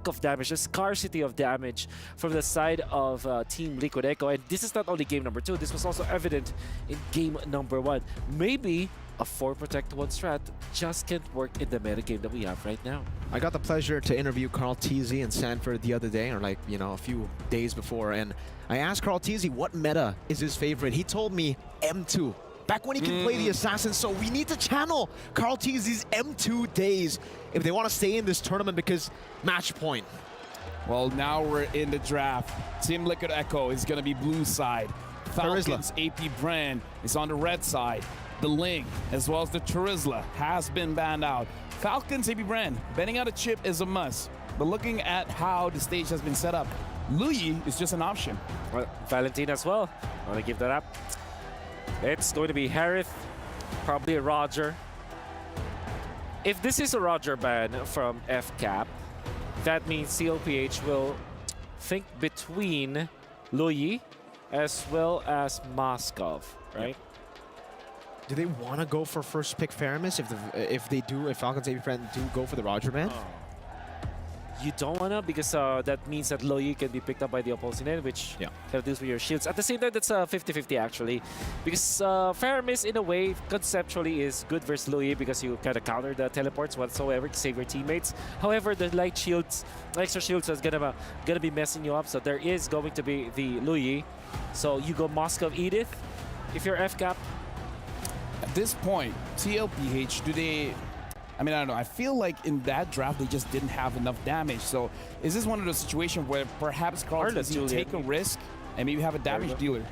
lack of damage, the scarcity of damage from the side of Team Liquid Echo. And this is not only game number 2, this was also evident in game number 1. Maybe a 4 protect 1 strat just can't work in the metagame that we have right now. I got the pleasure to interview Carl Teasy and Sanford the other day, or like, you know, a few days before, and I asked Carl Teasy what meta is his favorite. He told me M2. Back when he can play the assassin, so we need to channel Carl Teasy's M2 days if they want to stay in this tournament, because match point. Well, now we're in the draft. Team Liquid Echo is going to be blue side. Falcons Apbren is on the red side. The Ling, as well as the Charizla, has been banned out. Falcons Apbren, banning out a chip is a must. But looking at how the stage has been set up, Luyi is just an option. Well, Valentin as well. I want to give that up. It's going to be Harith, probably a Roger. If this is a Roger ban from FCAP, that means CLPH will think between Luyi as well as Moskov, right? Do they want to go for first pick Faramis if Falcons Apbren do go for the Roger ban? You don't want to, because that means that Luyi can be picked up by the opposing end, which can deal with your shields. At the same time, that's 50-50 actually, because Faramis in a way conceptually is good versus Luyi because you kind of counter the teleports whatsoever to save your teammates. However, the light shields, extra shields is gonna be messing you up. So there is going to be the Luyi. So you go Moskov Edith if you're FCAP. At this point, TLPH, do they... I mean, I don't know. I feel like in that draft, they just didn't have enough damage. So is this one of those situations where perhaps Carl does take a risk and maybe have a damage dealer?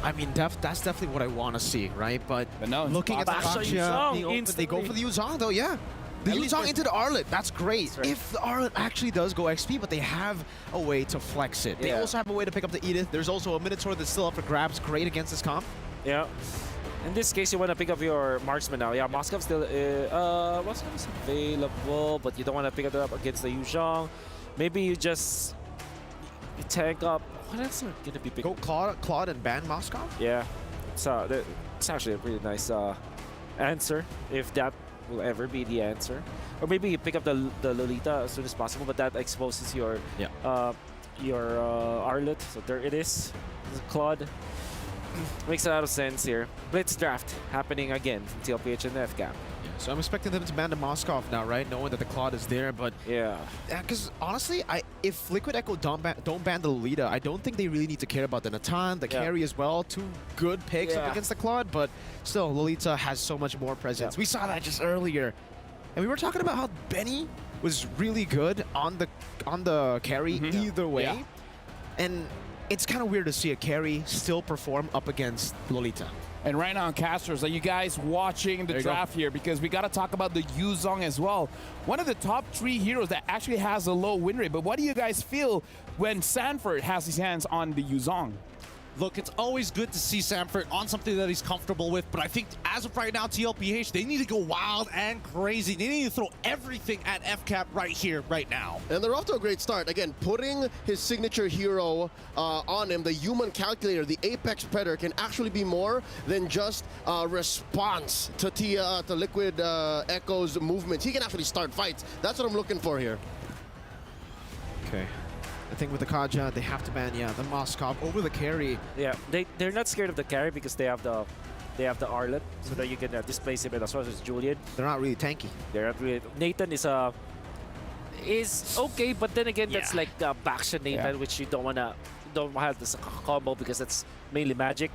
I mean, that's definitely what I want to see, right? But no, looking at the Gotcha, they go for the Yuzong, though, yeah. The Yuzong into the Arlet, that's great. That's right. If the Arlet actually does go XP, but they have a way to flex it. They also have a way to pick up the Edith. There's also a Minotaur that's still up for grabs. Great against this comp. Yeah. In this case, you want to pick up your marksman now. Yeah, Moskov still Moskov is available, but you don't want to pick it up against the Yuzhong. Maybe you just tank up. What else are going to be picked? Go Claude and ban Moskov? Yeah, it's actually a really nice answer, if that will ever be the answer. Or maybe you pick up the Lolita as soon as possible, but that exposes your Arlet. So there it is. This is Claude. Makes a lot of sense here. Blitz draft happening again from TLPH and FCAP. Yeah, so I'm expecting them to ban the Moskov now, right? Knowing that the Claude is there, but because honestly, if Liquid Echo don't ban the Lolita, I don't think they really need to care about the Natan, the carry as well. 2 good picks up against the Claude, but still, Lolita has so much more presence. We saw that just earlier, and we were talking about how Benny was really good on the carry either way, and it's kind of weird to see a carry still perform up against Lolita. And right now, casters, are you guys watching the draft here? Because we got to talk about the Yuzong as well. One of the top 3 heroes that actually has a low win rate. But what do you guys feel when Sanford has his hands on the Yuzong? Look, it's always good to see Sanford on something that he's comfortable with, but I think as of right now, TLPH, they need to go wild and crazy. They need to throw everything at FCAP right here, right now. And they're off to a great start. Again, putting his signature hero on him, the human calculator, the Apex Predator, can actually be more than just a response to Liquid Echo's movements. He can actually start fights. That's what I'm looking for here. Okay. I think with the Kaja, they have to ban, the Moskov over the carry. Yeah, they're not scared of the carry because they have the Arlet, so that you can displace him as well as Julian. They're not really tanky. They're not really. Nathan is okay, but then again, that's like Baksha Nathan, which you don't have this combo because that's mainly magic.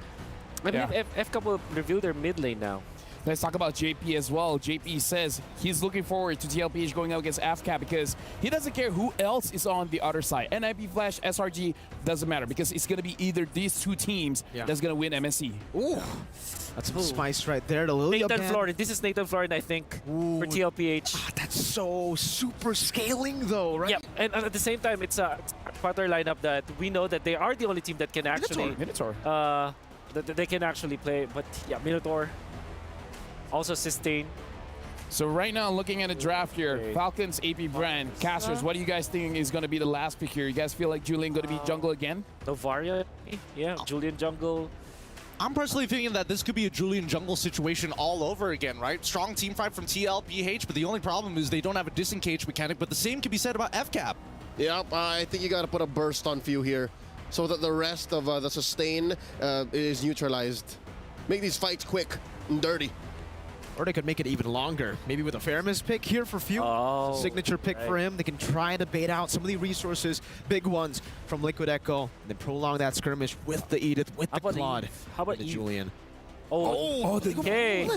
I believe FCAP will reveal their mid lane now. Let's talk about JP as well. JP says he's looking forward to TLPH going out against FCAP because he doesn't care who else is on the other side. NIP Flash, SRG, doesn't matter because it's going to be either these 2 teams that's going to win MSC. Ooh, that's some spice right there. The Lilia Nathan Florin. This is Nathan Florin, I think, for TLPH. That's so super scaling though, right? Yep, and at the same time, it's a Qatar lineup that we know that they are the only team that can actually... Minotaur. That they can actually play, but Minotaur. Also sustain. So right now, looking at a draft here, Falcons, Apbren, casters, what do you guys think is going to be the last pick here? You guys feel like Julian going to be jungle again? Novaria, Julian jungle. I'm personally thinking that this could be a Julian jungle situation all over again, right? Strong team fight from TLPH, but the only problem is they don't have a disengage mechanic, but the same can be said about FCAP. Yep, I think you got to put a burst on few here so that the rest of the sustain is neutralized. Make these fights quick and dirty. Or they could make it even longer. Maybe with a Faramis pick here for Few. Oh, Signature pick for him. They can try to bait out some of the resources, big ones from Liquid Echo, and then prolong that skirmish with the Edith, with the Claude, How about and the Eve? Julian. The K.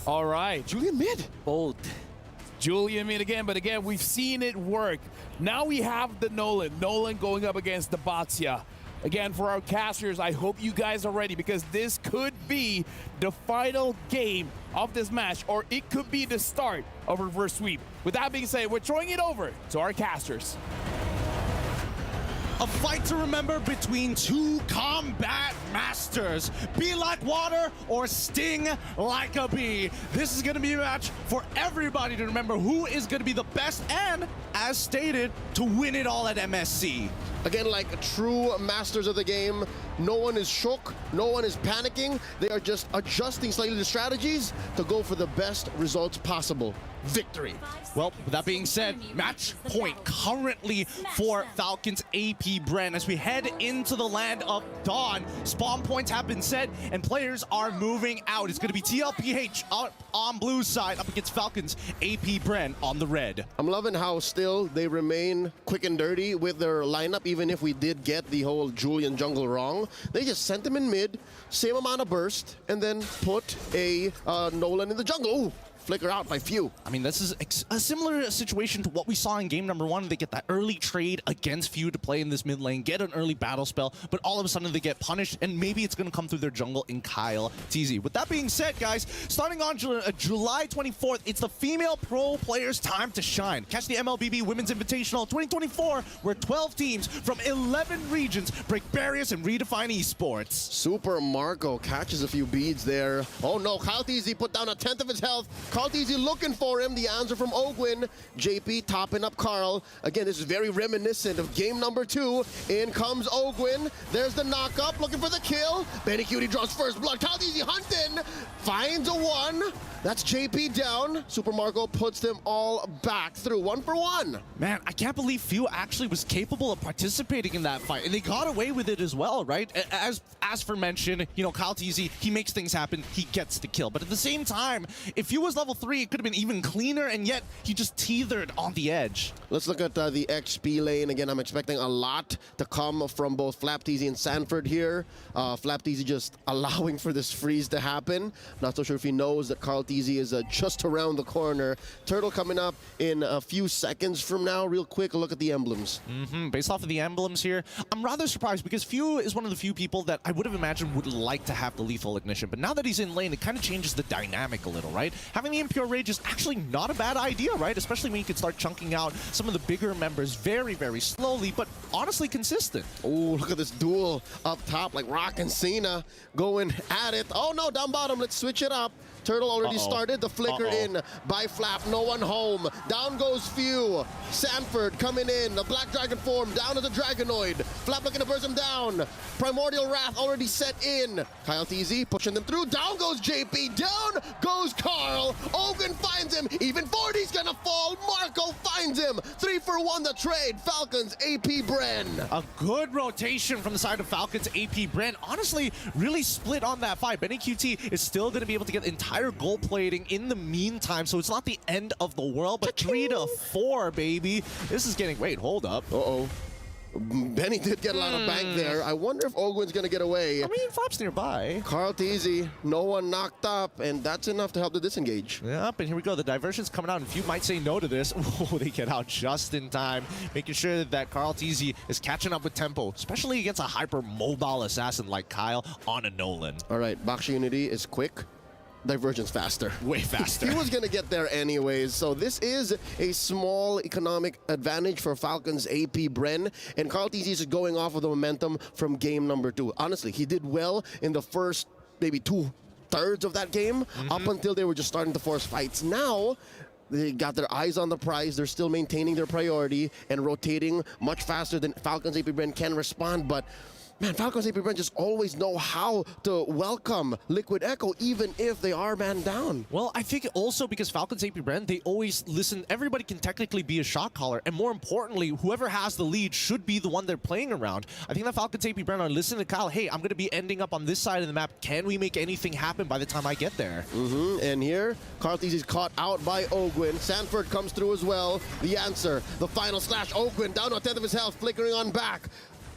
All right. Julian mid. Bold. Julian mid again, but again, we've seen it work. Now we have the Nolan. Nolan going up against the Batsia. Again, for our casters, I hope you guys are ready because this could be the final game of this match, or it could be the start of reverse sweep. With that being said, we're throwing it over to our casters. A fight to remember between two combat masters. Be like water or sting like a bee. This is going to be a match for everybody to remember who is going to be the best and, as stated, to win it all at MSC. Again, like true masters of the game, no one is shook, no one is panicking. They are just adjusting slightly the strategies to go for the best results possible. Victory. Well, with that being said, match point currently for Falcons Apbren as we head into the land of Dawn. Spawn points have been set and players are moving out. It's going to be TLPH on blue side up against Falcons Apbren on the red. I'm loving how still they remain quick and dirty with their lineup, even if we did get the whole Julian jungle wrong. They just sent him in mid, same amount of burst, and then put a Nolan in the jungle. Ooh. Flicker out by Few. I mean, this is a similar situation to what we saw in game number 1. They get that early trade against Few to play in this mid lane, get an early battle spell, but all of a sudden they get punished, and maybe it's going to come through their jungle in Kyle TZ. With that being said, guys, starting on July 24th, it's the female pro players' time to shine. Catch the MLBB Women's Invitational 2024, where 12 teams from 11 regions break barriers and redefine esports. Super Marco catches a few beads there. Oh no, Kyle TZ put down 1/10 of his health. Carl TZ looking for him. The answer from Ogwin. JP topping up Carl. Again, this is very reminiscent of game number 2. In comes Ogwin. There's the knock up, looking for the kill. Benny Cutie draws first blood. Kyle TZ hunting. Finds a 1. That's JP down. Super Marco puts them all back through 1 for 1. Man, I can't believe Few actually was capable of participating in that fight, and they got away with it as well, right? As for mention, you know, Kyle TZ, he makes things happen, he gets the kill. But at the same time, if Few was level 3, it could have been even cleaner, and yet he just teetered on the edge. Let's look at the XP lane. Again, I'm expecting a lot to come from both Flap TZ and Sanford here. Flap TZ just allowing for this freeze to happen. Not so sure if he knows that Carl TZ is just around the corner. Turtle coming up in a few seconds from now. Real quick, a look at the emblems. Based off of the emblems here, I'm rather surprised because Few is one of the few people that I would have imagined would like to have the lethal ignition. But now that he's in lane, it kind of changes the dynamic a little, right? Having the Impure Rage is actually not a bad idea, right? Especially when you can start chunking out some of the bigger members very, very slowly, but honestly consistent. Oh, look at this duel up top, like Rock and Cena going at it. Oh no, down bottom, let's switch it up. Turtle already started. The flicker in by Flap. No one home. Down goes Few. Sanford coming in. The Black Dragon form. Down to the Dragonoid. Flap looking to burst him down. Primordial Wrath already set in. Kyle TZ pushing them through. Down goes JP. Down goes Carl. Ogun finds him. Even 40's gonna fall. Marco finds him. 3 for 1 the trade. Falcons Apbren. A good rotation from the side of Falcons Apbren. Honestly, really split on that fight. Benny QT is still going to be able to get entire gold plating in the meantime, so it's not the end of the world, but 3 to 4, baby. This is getting... Wait, hold up. Uh-oh. Benny did get a lot of bank there. I wonder if Ogwin's going to get away. I mean, Flap's nearby. Carl TZ, no one knocked up, and that's enough to help the disengage. Yep, and here we go. The diversion's coming out, and Few might say no to this. Oh, they get out just in time, making sure that Carl TZ is catching up with tempo, especially against a hyper-mobile assassin like Kyle on a Nolan. All right, Baksha Unity is quick. Divergence faster. Way faster. He was going to get there anyways. So this is a small economic advantage for Falcons Apbren. And Carl TZ is going off of the momentum from game number 2. Honestly, he did well in the first maybe 2/3 of that game up until they were just starting to force fights. Now, they got their eyes on the prize. They're still maintaining their priority and rotating much faster than Falcons Apbren can respond. But Man, Falcons Apbren just always know how to welcome Liquid Echo, even if they are man down. Well, I think also because Falcons Apbren, they always listen. Everybody can technically be a shot caller, and more importantly, whoever has the lead should be the one they're playing around. I think that Falcons Apbren are listening to Kyle. Hey, I'm going to be ending up on this side of the map. Can we make anything happen by the time I get there? And here, Carthes is caught out by Ogwin. Sanford comes through as well. The answer, the final slash. Ogwin down to a tenth of his health, flickering on back.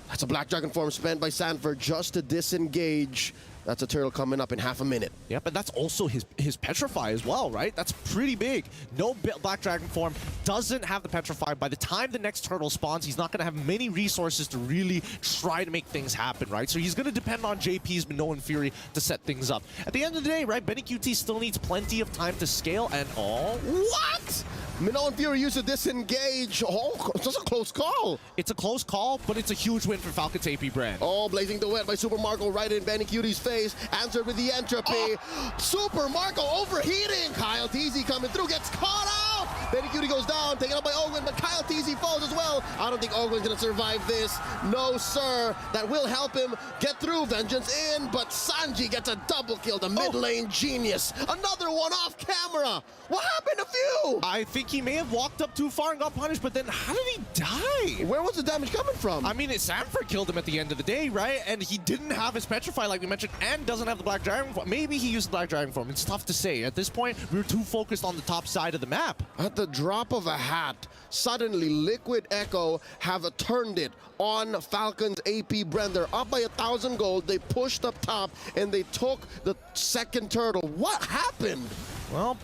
That's a Black Dragon form spent by Sanford just to disengage. That's a turtle coming up in half a minute. Yeah, but that's also his Petrify as well, right? That's pretty big. No Black Dragon form, doesn't have the Petrify. By the time the next turtle spawns, he's not going to have many resources to really try to make things happen, right? So he's going to depend on JP's Minoan Fury to set things up. At the end of the day, right, Benny QT still needs plenty of time to scale, and What? Minoan Fury used to disengage. Oh, it's just a close call. It's a close call, but it's a huge win for Falcons Apbren. Oh, blazing the wet by Super Marco right in Benny Cutie's face. Answered with the entropy. Super Marco overheating. Kyle Teasy coming through, gets caught out. Benny Cutie goes down, taken out by Ogwin, but Kyle Teasy falls as well. I don't think Ogwin's gonna survive this. No, sir. That will help him get through. Vengeance in, but Sanji gets a double kill. The mid lane genius. Another one off camera. What happened to Few? I think he may have walked up too far and got punished, but then how did he die? Where was the damage coming from? I mean, Sanford killed him at the end of the day, right? And he didn't have his Petrify, like we mentioned, and doesn't have the Black Dragon form. Maybe he used the Black Dragon form. It's tough to say. At this point, we were too focused on the top side of the map. At the drop of a hat, suddenly Liquid Echo have turned it on Falcons Apbren. They're up by 1,000 gold. They pushed up top and they took the second turtle. What happened? Well,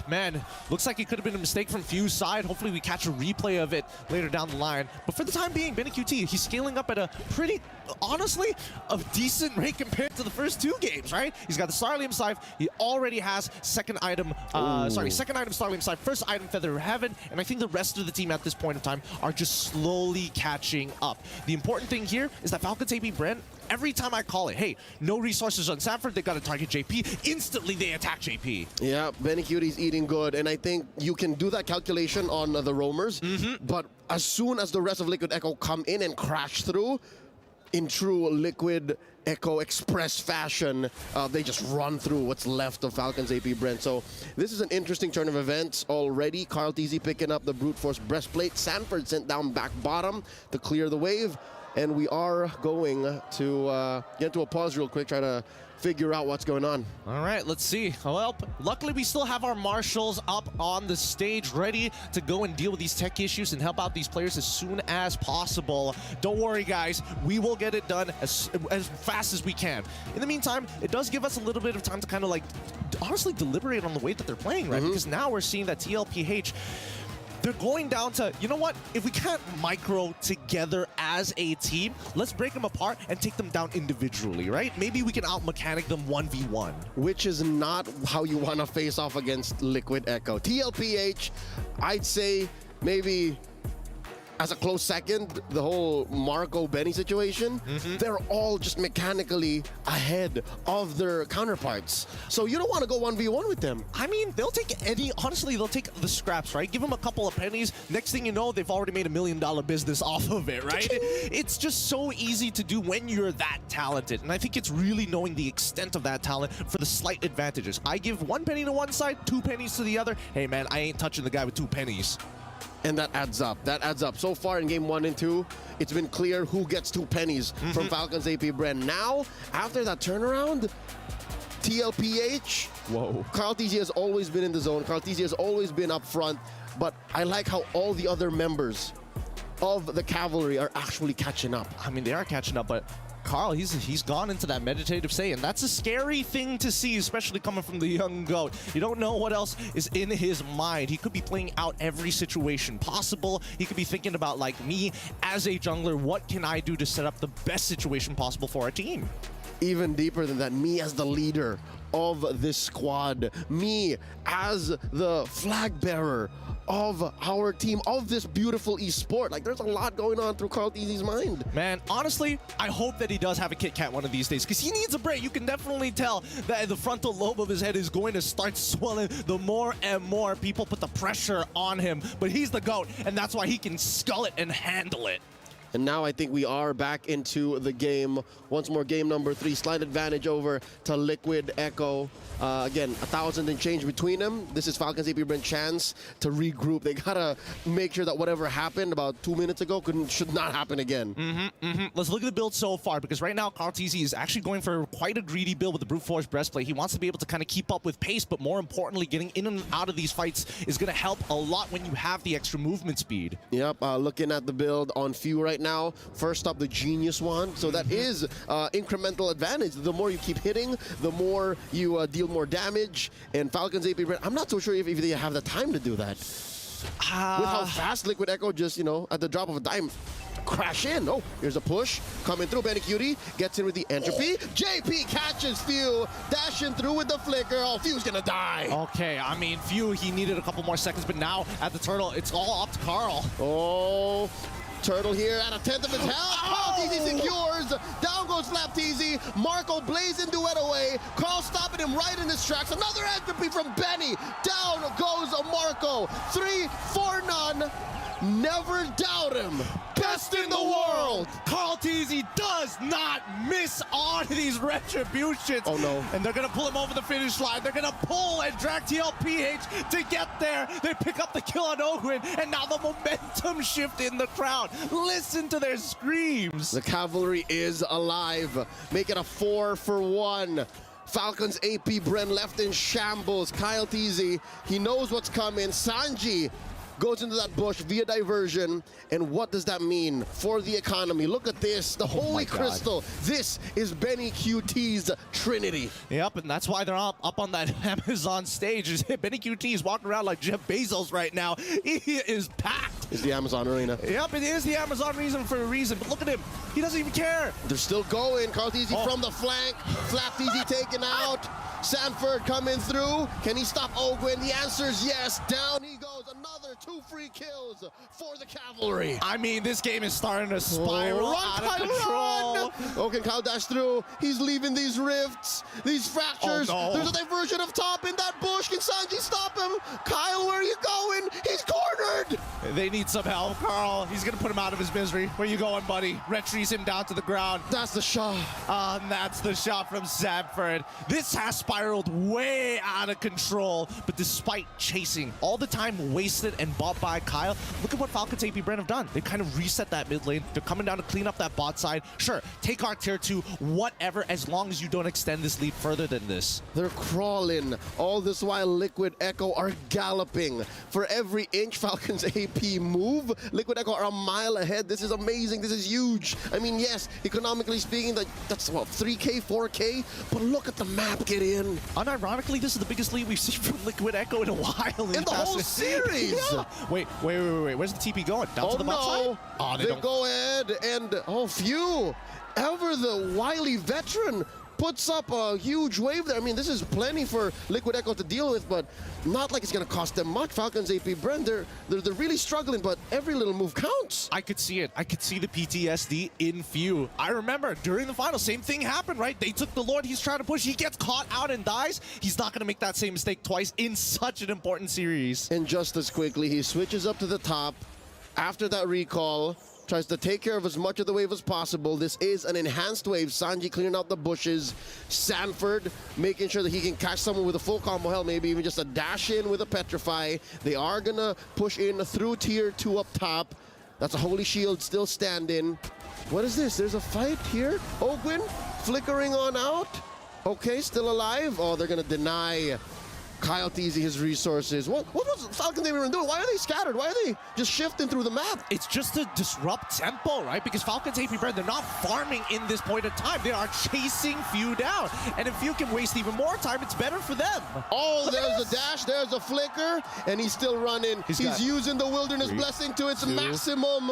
man, looks like it could have been a mistake from Few's side. Hopefully we catch a replay of it later down the line. But for the time being, Benny QT, he's scaling up at a pretty, honestly, a decent rate compared to the first two games, right? He's got the Starlium Scythe. He already has second item Starlium Scythe, first item Feather of Heaven, and I think the rest of the team at this point in time are just slowly catching up. The important thing here is that Falcons Apbren, every time I call it, hey, no resources on Sanford, they got to target JP, instantly they attack JP. Yeah, Benny Cutie's eating good, and I think you can do that calculation on the roamers, but as soon as the rest of Liquid Echo come in and crash through, in true Liquid Echo Express fashion, they just run through what's left of Falcons Apbren. So this is an interesting turn of events already. Carl Teasy picking up the Brute Force Breastplate. Sanford sent down back bottom to clear the wave. And we are going to get to a pause real quick, try to figure out what's going on. All right, let's see. Well, luckily we still have our marshals up on the stage ready to go and deal with these tech issues and help out these players as soon as possible. Don't worry, guys. We will get it done as fast as we can. In the meantime, it does give us a little bit of time to kind of like honestly deliberate on the way that they're playing, right? Because now we're seeing that TLPH, they're going down to, you know what? If we can't micro together as a team, let's break them apart and take them down individually, right? Maybe we can out-mechanic them 1v1. Which is not how you want to face off against Liquid Echo. TLPH, I'd say maybe as a close second, the whole Marco Benny situation, they're all just mechanically ahead of their counterparts. So you don't want to go 1v1 with them. I mean, they'll take honestly, they'll take the scraps, right? Give them a couple of pennies. Next thing you know, they've already made $1 million business off of it, right? It's just so easy to do when you're that talented. And I think it's really knowing the extent of that talent for the slight advantages. I give 1 penny to one side, 2 pennies to the other. Hey man, I ain't touching the guy with 2 pennies. And that adds up. That adds up. So far in game 1 and 2, it's been clear who gets 2 pennies from Falcons Apbren. Now, after that turnaround, TLPH, Carl Teasy has always been in the zone. Carl Teasy has always been up front. But I like how all the other members of the cavalry are actually catching up. I mean, they are catching up, but Carl, he's gone into that meditative state, and that's a scary thing to see, especially coming from the young GOAT. You don't know what else is in his mind. He could be playing out every situation possible. He could be thinking about, like, me as a jungler, what can I do to set up the best situation possible for our team? Even deeper than that, me as the leader of this squad, me as the flag bearer of our team, of this beautiful esport. Like, there's a lot going on through Carl Teasy's mind. Man, honestly, I hope that he does have a Kit Kat one of these days, because he needs a break. You can definitely tell that the frontal lobe of his head is going to start swelling the more and more people put the pressure on him. But he's the GOAT, and that's why he can skull it and handle it. And now I think we are back into the game. Once more, game number 3. Slight advantage over to Liquid Echo. Again, 1,000 and change between them. This is Falcons Apbren chance to regroup. They gotta make sure that whatever happened about 2 minutes ago should not happen again. Let's look at the build so far, because right now Carl TZ is actually going for quite a greedy build with the Brute Force Breastplate. He wants to be able to kind of keep up with pace, but more importantly, getting in and out of these fights is going to help a lot when you have the extra movement speed. Yep, looking at the build on Few right now. First up, the Genius one. So that is incremental advantage. The more you keep hitting, the more you deal more damage. And Falcons Apbren, I'm not so sure if they have the time to do that. With how fast Liquid Echo just, you know, at the drop of a dime, crash in. Oh, here's a push coming through. Benny Cutie gets in with the entropy. JP catches Few, dashing through with the flicker. Oh, Few's gonna die. Okay, I mean, Few, he needed a couple more seconds, but now at the turtle, it's all up to Carl. Oh, Turtle here at a 10th of his health. Carl TZ secures. Down goes Flap TZ. Marco blazing duet away. Carl stopping him right in his tracks. Another entropy from Benny. Down goes Marco. 3-4-0. Never doubt him. Best in the world. Carl TZ does not miss on these retributions. Oh no. And they're gonna pull him over the finish line. They're gonna pull and drag TLPH to get there. They pick up the kill on Ogwin, and now the momentum shift in the crowd. Listen to their screams. The cavalry is alive. Make it a 4-for-1. Falcons Apbren left in shambles. Kyle TZ, he knows what's coming. Sanji goes into that bush via diversion. And what does that mean for the economy? Look at this, the Holy Crystal. This is Benny QT's Trinity. Yep, and that's why they're up on that Amazon stage. Benny QT is walking around like Jeff Bezos right now. He is packed. It's the Amazon Arena. Yep, it is the Amazon reason for a reason. But look at him. He doesn't even care. They're still going. Carl TZ from the flank. Flap TZ taken out. Sanford coming through. Can he stop Ogwin? The answer is yes. Down he goes. Another 2 free kills for the cavalry. I mean, this game is starting to spiral out of control. Oh, can Kyle dash through? He's leaving these rifts, these fractures. Oh, no. There's a diversion of top in that bush. Can Sanji stop him? Kyle, where are you going? He's cornered. They need some help, Carl. He's going to put him out of his misery. Where you going, buddy? Retreats him down to the ground. That's the shot. And that's the shot from Sanford. This has spiraled way out of control, but despite chasing all the time wasted and bought by Kyle, look at what Falcons Apbren have done. They've kind of reset that mid lane. They're coming down to clean up that bot side. Sure, take our tier 2, whatever, as long as you don't extend this lead further than this. They're crawling. All this while Liquid Echo are galloping. For every inch Falcons AP move, Liquid Echo are a mile ahead. This is amazing. This is huge. I mean, yes, economically speaking, that's what, 3K, 4K? But look at the map get in. Unironically, this is the biggest lead we've seen from Liquid Echo in a while. In the whole series. Yeah. Wait. Where's the TP going? Down to the bot side? Oh, they go ahead and, Few, ever the wily veteran, puts up a huge wave there. I mean, this is plenty for Liquid Echo to deal with, but not like it's going to cost them much. Falcons Apbren, they're really struggling, but every little move counts. I could see it. I could see the PTSD in Few. I remember during the final, same thing happened, right? They took the Lord. He's trying to push. He gets caught out and dies. He's not going to make that same mistake twice in such an important series. And just as quickly, he switches up to the top after that recall. Tries to take care of as much of the wave as possible. This is an enhanced wave. Sanji clearing out the bushes. Sanford making sure that he can catch someone with a full combo, hell, maybe even just a dash in with a petrify. They are gonna push in through tier 2 up top. That's a Holy Shield still standing. What is this? There's a fight here. Ogwin flickering on out. Okay, still alive. Oh, they're gonna deny Kyle TZ his resources. What was Falcons Apbren doing? Why are they scattered? Why are they just shifting through the map? It's just to disrupt tempo, right? Because Falcons Apbren, they're not farming in this point of time. They are chasing Few down. And if Few can waste even more time, it's better for them. Oh, there's a dash, there's a flicker, and he's still running. He's using the Wilderness Blessing to its maximum.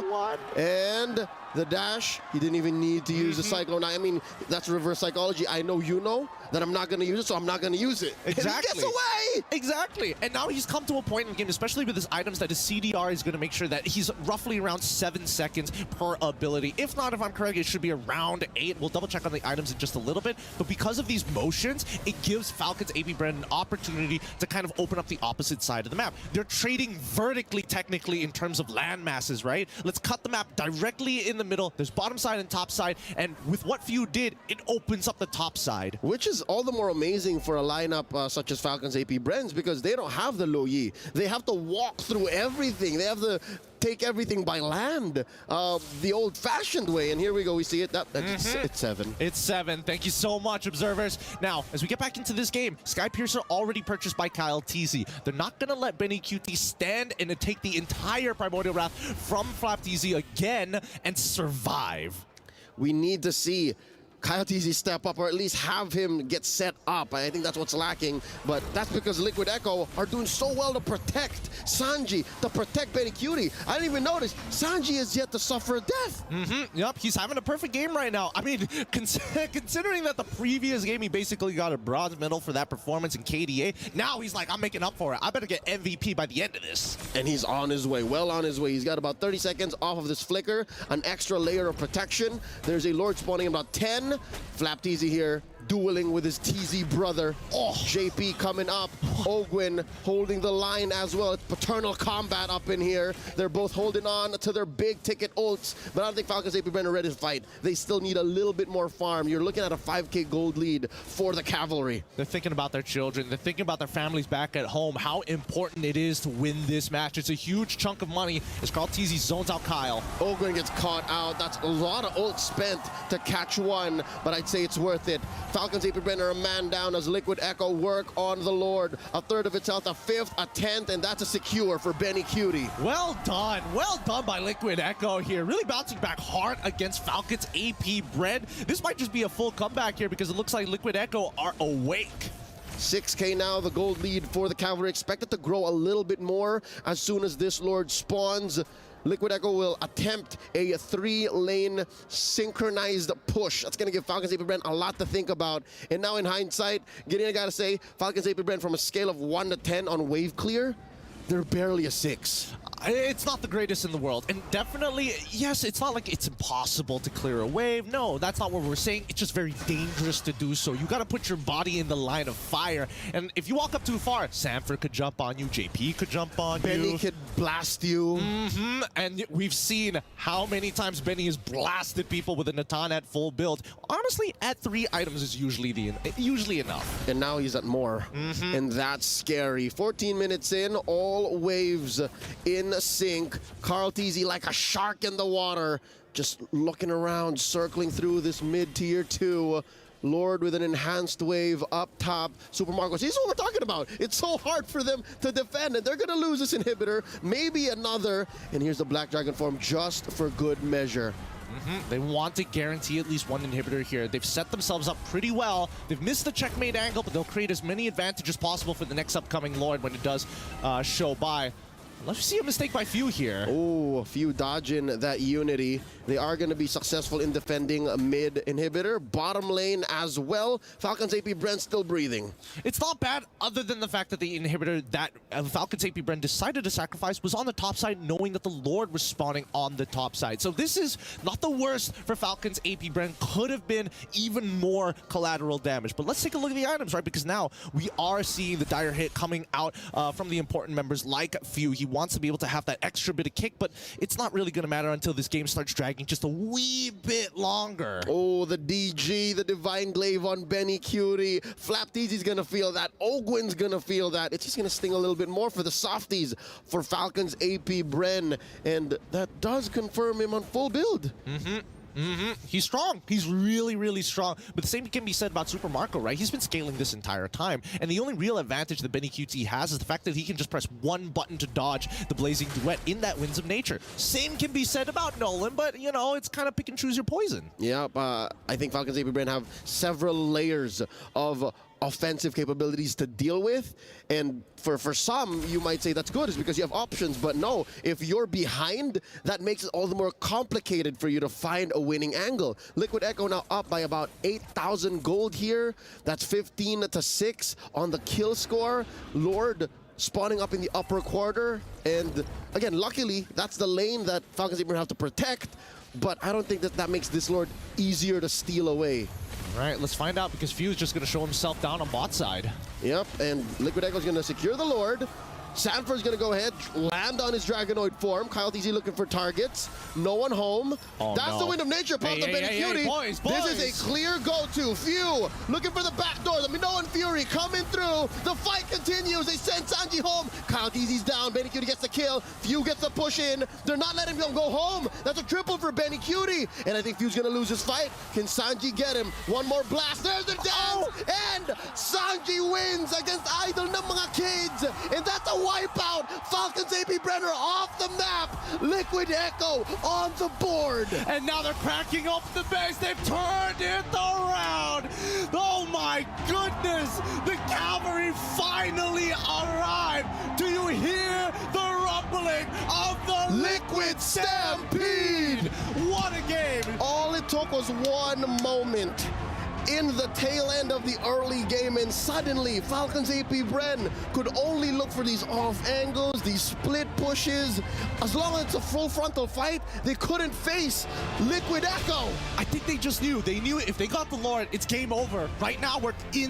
And the dash, he didn't even need to use the Cyclone. I mean, that's reverse psychology. I know you know. that I'm not going to use it, so I'm not going to use it. Exactly. And he gets away! Exactly. And now he's come to a point in the game, especially with his items, that his CDR is going to make sure that he's roughly around 7 seconds per ability. If not, if I'm correct, it should be around 8. We'll double check on the items in just a little bit. But because of these motions, it gives Falcons Apbren an opportunity to kind of open up the opposite side of the map. They're trading vertically, technically, in terms of land masses, right? Let's cut the map directly in the middle. There's bottom side and top side. And with what Few did, it opens up the top side. Which is all the more amazing for a lineup such as Falcons Apbrens, because they don't have the Lo Yi. They have to walk through everything. They have to take everything by land, the old-fashioned way. And here we go. We see it. It's 7. It's 7. Thank you so much, observers. Now, as we get back into this game, Sky Piercer already purchased by Kyle TZ. They're not going to let Benny QT stand and take the entire Primordial Wrath from Flap TZ again and survive. We need to see Kyle TZ step up, or at least have him get set up. I think that's what's lacking, but that's because Liquid Echo are doing so well to protect Sanji, to protect Benny Cutie. I didn't even notice Sanji is yet to suffer a death. Yep, he's having a perfect game right now. I mean, considering that the previous game he basically got a bronze medal for that performance in KDA, now he's like, I'm making up for it. I better get MVP by the end of this. And he's on his way, well on his way. He's got about 30 seconds off of this flicker, an extra layer of protection. There's a Lord spawning in about 10. Flap TZ here, dueling with his TZ brother. JP coming up. Ogwin holding the line as well. It's paternal combat up in here. They're both holding on to their big ticket ults, but I don't think Falcons Apbren are ready to fight. They still need a little bit more farm. You're looking at a 5k gold lead for the Cavalry. They're thinking about their children. They're thinking about their families back at home, how important it is to win this match. It's a huge chunk of money as Carl TZ zones out Kyle. Ogwin gets caught out. That's a lot of ult spent to catch one, but I'd say it's worth it. Falcons Apbren are a man down as Liquid Echo work on the Lord. A third of its health, a fifth, a 10th, and that's a secure for Benny Cutie. Well done by Liquid Echo here. Really bouncing back hard against Falcons Apbren. This might just be a full comeback here because it looks like Liquid Echo are awake. 6k now, the gold lead for the Cavalry. Expected to grow a little bit more as soon as this Lord spawns. Liquid Echo will attempt a 3-lane synchronized push. That's going to give Falcons Apbren a lot to think about. And now in hindsight, Gideon, I got to say, Falcons Apbren from a scale of 1 to 10 on wave clear, they're barely a 6. It's not the greatest in the world, and definitely, yes, it's not like it's impossible to clear a wave. No, that's not what we're saying. It's just very dangerous to do so. You got to put your body in the line of fire, and if you walk up too far, Sanford could jump on you, JP could jump on you. Benny could blast you. And we've seen how many times Benny has blasted people with a Natan at full build. Honestly, at 3 items is usually enough. And now he's at more, and that's scary. 14 minutes in, all waves in sync. Carl TZ like a shark in the water, just looking around, circling through this mid-tier 2. Lord with an enhanced wave up top. Super Marcos, this is what we're talking about. It's so hard for them to defend, and they're going to lose this inhibitor. Maybe another. And here's the Black Dragon form just for good measure. They want to guarantee at least one inhibitor here. They've set themselves up pretty well. They've missed the checkmate angle, but they'll create as many advantages possible for the next upcoming Lord when it does show by. Let's see a mistake by Few here. Oh, Few dodging that Unity. They are going to be successful in defending a mid inhibitor. Bottom lane as well. Falcons Apbren still breathing. It's not bad other than the fact that the inhibitor that Falcons Apbren decided to sacrifice was on the top side, knowing that the Lord was spawning on the top side. So this is not the worst for Falcons Apbren. Could have been even more collateral damage. But let's take a look at the items, right? Because now we are seeing the dire hit coming out from the important members like Few. He wants to be able to have that extra bit of kick, but it's not really going to matter until this game starts dragging just a wee bit longer. Oh, the DG, the Divine Glaive on Benny Cutie. Flap TZ's going to feel that. Ogwin's going to feel that. It's just going to sting a little bit more for the softies for Falcons Apbren, and that does confirm him on full build. He's strong. He's really, really strong. But the same can be said about Super Marco, right? He's been scaling this entire time. And the only real advantage that Benny QT has is the fact that he can just press one button to dodge the Blazing Duet in that Winds of Nature. Same can be said about Nolan, but, you know, it's kind of pick and choose your poison. Yep, I think Falcons Apbren have several layers of offensive capabilities to deal with. And for some, you might say that's good, is because you have options. But no, if you're behind, that makes it all the more complicated for you to find a winning angle. Liquid Echo now up by about 8,000 gold here. That's 15-6 on the kill score. Lord spawning up in the upper quarter. And again, luckily, that's the lane that Falcons even have to protect. But I don't think that makes this Lord easier to steal away. All right, let's find out, because Fuse just going to show himself down on bot side. Yep, and Liquid Echo is going to secure the Lord. Sanford's going to go ahead, land on his Dragonoid form. Kyle TZ looking for targets. No one home. Oh, That's no. the Wind of Nature. Popped up Benny Cutie. Boys. This is a clear go-to. Few looking for the back door. The Minoan Fury coming through. The fight continues. They send Sanji home. Kyle TZ's down. Benny Cutie gets the kill. Few gets the push in. They're not letting him go home. That's a triple for Benny Cutie. And I think Few's going to lose his fight. Can Sanji get him? One more blast. There's the dance. And Sanji wins against Idol ng mga kids. And that's a wipeout. Falcons Apbren off the map. Liquid Echo on the board. And now they're cracking up the base. They've turned it around. Oh my goodness. The cavalry finally arrived. Do you hear the rumbling of the Liquid Stampede? What a game. All it took was one moment in the tail end of the early game, and suddenly Falcons Apbren could only look for these off angles, these split pushes. As long as it's a full frontal fight, they couldn't face Liquid Echo. I think they just knew. They knew if they got the Lord, it's game over. Right now, we're in